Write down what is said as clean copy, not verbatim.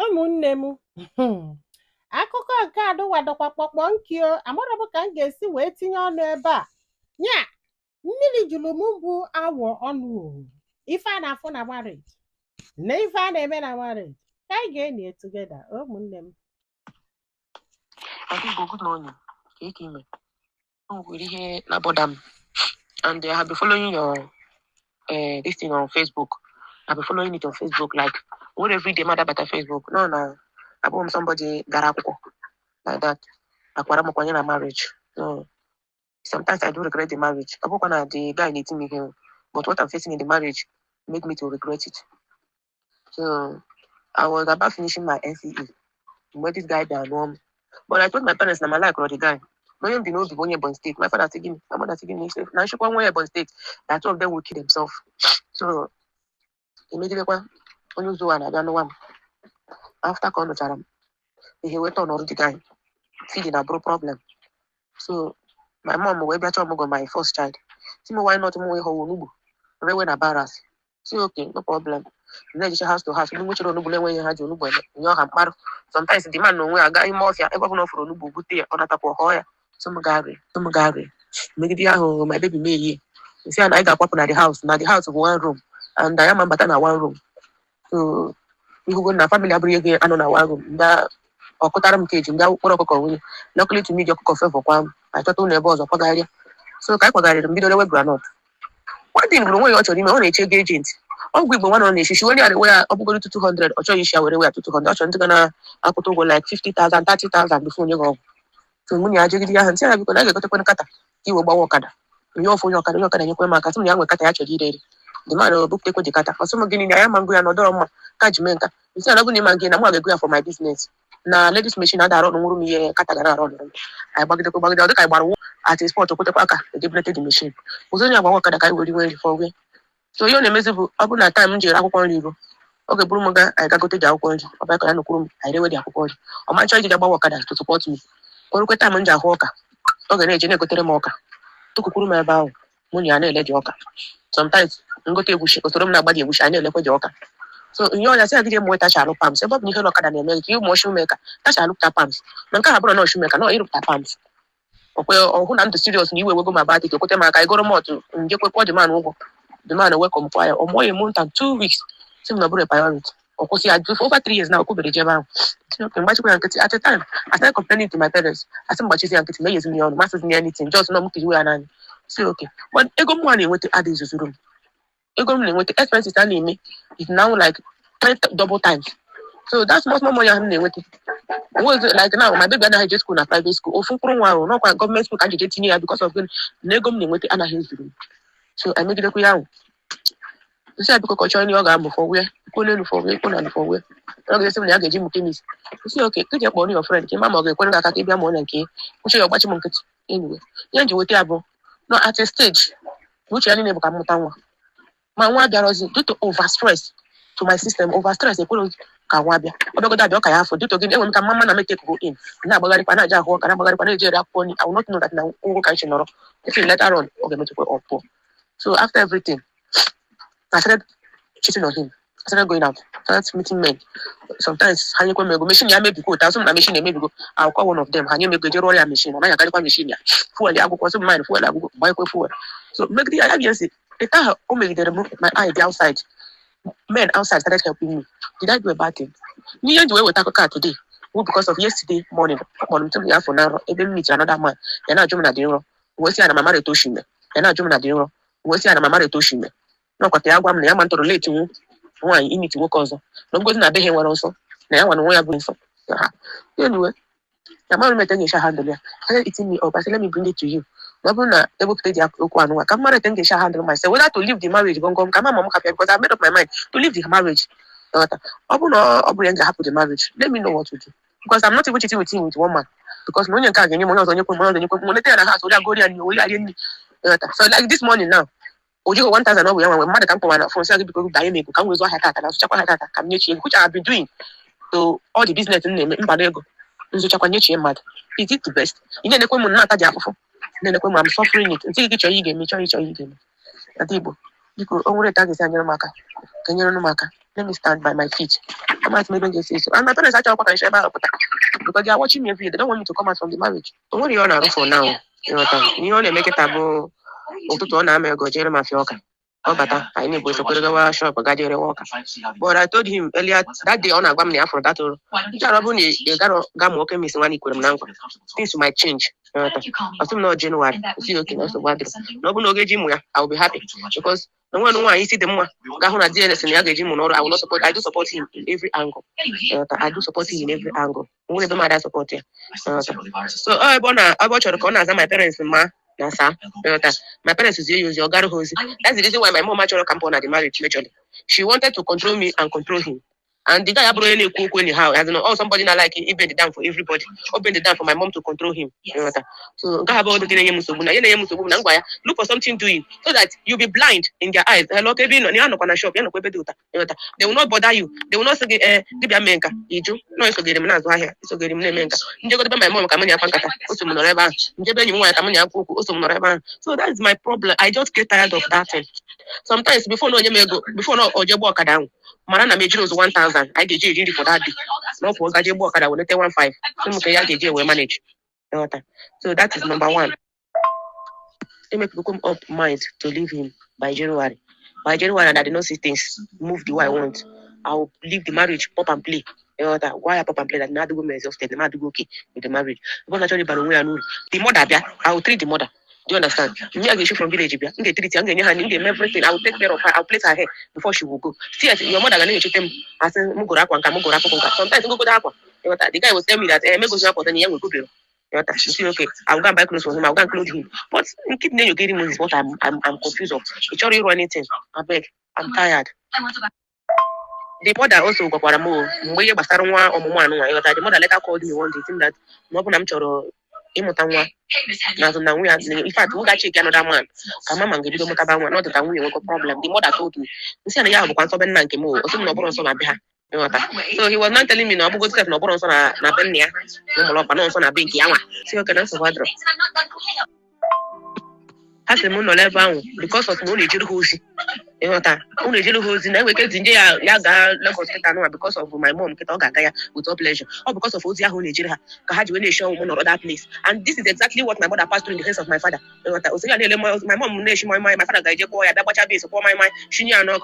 Ụmụnne m, akụkọ nke adụwadọkwa kpọkpọ nkio amarọbụ ka m ga-esi wee tinye ọnụ ebe a. Nya mmiri juru m bụ awọ ọnụ ohu ife a na-afụ na marriage na ife a na-eme na marriage ka anyị ga-enye tugeda ụmụnne m. Adigo, good morning. Kekime. Oh, we here na bodam. And I have been following your this thing on Facebook. I've been following it on Facebook, like what every day matter better Facebook. No. I somebody garako like that. Akwara mo kwanya na marriage. So sometimes I do regret the marriage. Abokwana the guy needing me here. But what I'm facing in the marriage made me to regret it. So I was about finishing my NCE. Where this guy down but I told my parents na my like or the guy. No one know the one Ebony State. My father taking me, my mother taking me. Now she one way Ebony State. That two of them will kill themselves. So immediately when you do one, I don't know one. After calling Charam, he went on already the guy. Feeding a bro problem. So my mom will be my first child. See me why not more whole nubu. Rewen embarrass. See okay, no problem. Then just house to house. You which don't know when you had your nubu. You have sometimes the man know where I got him off. Ever know for nubu good day on a tap of hoya. Some gari. Make it my baby me. You see, and I got up at the house. Now the house of one room, and I am a batana one room. So you go na family abri again and on one room. That or kotaram cage. That what luckily to me, your coffee for one. I thought only was a pagari. So I pagari the middle of granite. One thing we want to know is agent. Oh, we one on she only had where up go to 200 or show you share where to 200. I'm gonna up to go like 50,000, 30,000 before you go. So when you are taking your hands, because I got to put a cutter. You will walk at your phone, your cutter, and you come back. Some young cutter actually did. The man will book take with the cutter. For some beginning, I am angry and other catchment. You say, I'm going to again. I'm going to go for my business. Now, ladies machine, I don't know me, cutter around. I bug the guy at his spot to put a packer, the depleted the machine. Was only about what I would wait for. So you're a miserable, upon a time, you're a okay, Brumaga, I got to the alcohol, or back on the room, I never the alcohol. Or my child about Wakada to support me. Or quit time on Jahoka. Okay, Jenny go to the mocha. Took a kuruma about Munyana let Joka. Sometimes you go to bush, or to nobody wish I never let Joka. So you know, I said I didn't want to shallow pumps. About Nickel Academy, you more shoemaker. That's I looked at pumps. Nanka brought no shoemaker, no, you looked at pumps. Or who I'm the studios, you will go my body to put them. I go to more to get what the man over. The man welcome fire or more a month and 2 weeks. Similar a priority. Of course, I do for over 3 years now. Could be the Java. At the time, I started complaining to my parents. I said, "But you say I'm getting me on masters me anything. Just not you and I." Say okay, but ego money with the add in the room. Ego money with the expenses I me is now like 3 double times. So that's much more money I'm with it. Was it like now? My baby and I just school, a private school. Or for not quite government school. Can't get in here because of the nego money with the other room. So I made it a you say because join your gam for where for where. Okay, so I get Jim Kimis. You say okay, take your money your friend. Mama okay, when I can be more than key. Which you watch monkey anyway. You with abo. No at a stage which I never come down. My one there was due to over stress to my system, over stress. They couldn't kawabia. Odo that okay have due to again when mama na make go in. Na bagari pana ja ho kana bagari pana jera pony. I will not know that now can chinoro. If you later on okay me to go up. So after everything I started cheating on him. I started going out. I started meeting men. Sometimes I go machine ya maybe go. Some machine maybe go. I'll call one of them. I make go roll machine. I got machine ya. Fuel ya go some mine. Fuel I go buy fuel. So make the idea say the time only they remove my eye the outside. Men outside started helping me. Did I do a bad thing? Me and the way we talk car today. Who because of yesterday morning. Morning to me for now. Even meet another man. You're not jumping at the room. We see I'm married to Shime. You're not jumping at the room. We see I'm married to Shime. No, but the album, the man to relate to one you need to work also. No good na be one also. Now one way going so. Anyway, the man met a handle. I said eating me up. I said, let me bring it to you. Able to take the one. Come on, I think I handle myself. Whether to leave the marriage, come on, mom happy because I made up my mind to leave the marriage. Open or happy the marriage. Let me know what to do. Because I'm not able to cheating with him with one man. Because no one can get money on your house, go there and you so like this morning now. Ojo 1,000 we mother can come from say people buy me can we go hata na so chakwa hata can nyechi which I have been doing to all the business in mbadego nzo chakwa nyechi mad is it the best ine nekwe mu na ataja afofo ine nekwe mu I'm suffering it nti gicho yige mi cho ige mi adibo biko onwere ta gesi anyere maka kenyere no maka let me stand by my feet. I'm at maybe say so. And my parents actually can share about because they are watching me every day. They don't want me to come out from the marriage. So what do you want to do for now? You know what you want to make it taboo. Ụtụtụ ọ na-ama ego jere mafia ọka ọ bata anyị na-ebu esokwere gawa shop ga jere ọka but I told him earlier that day ọ na-agwa m na ya fụrụ that ọrụ nchara ọ bụ na ị gara ga mụọ kemis nwa ikwere m na nkwa things might change ọsị m na January si oke na nsogbu adịrị na ọ bụ na oge ji mụ ya I will be happy because na nwa nwaanyị isi dị mma ga-ahụ na DNS na ya ga-eji mụ n'ọrụ I do support him in every angle I do support him in every angle nwere ebe mmadụ support ya so ebe ọ chọrọ ka ọ na-aza my parents ma my parents is use your hosi. That's the reason why my mom actually come on at the marriage majorly. She wanted to control me and control him. And the guy any cook anyhow. As you know, somebody not like he bend it down for everybody. Open it down for my mom to control him. So look for something doing so that you'll be blind in their eyes. Hello, Kevin, shop. They will not bother you. They will not say no, it's okay. It's okay. My mom so that's my problem. I just get tired of that thing. Sometimes before no Ojebo down. Marana Major was 1,000. I get you for that day. No for Gajebo Kada will let 1,500. Some will manage. So that is number one. They make people come up mind to leave him by January. By January, and I did not see things move the way I want. I'll leave the marriage, pop and play. Why I pop and play that now the woman is exhausted, the man do okay with the marriage. Because naturally, the mother, I will treat the mother. Do you understand? Me, I get you from village. I get treat everything. I will take care of her. I'll place her hair before she will go. See, your mother gonna treat them. I say, sometimes go to aqua. The guy was telling me that me go to aqua, then he will go there. See, okay, I'll go and buy clothes for him. I'll go and clothe him. But keep you getting money is what I'm confused of. It's already running anything. I beg. I'm tired. The mother also got what I'm more. The mother later called me one day, saying that no I'm sure. In fact, we got check another man. Come on, give you not that we have a problem. The mother told me, so he was not telling me no go step no boron so na benya no mo no so na bank yawa see okay na so wadro has mo no level because of no ejiri hosi unu ejiri hosi na we get nje ya ga Lagos State no because of my mom kita ga ya with all pleasure or because of ozi ahụ na ejiri ha ka ha ji we na show mo no other place and this is exactly what my mother passed through in the hands of my father my mom na my father ga je ko ya da gbacha base ko my shinya no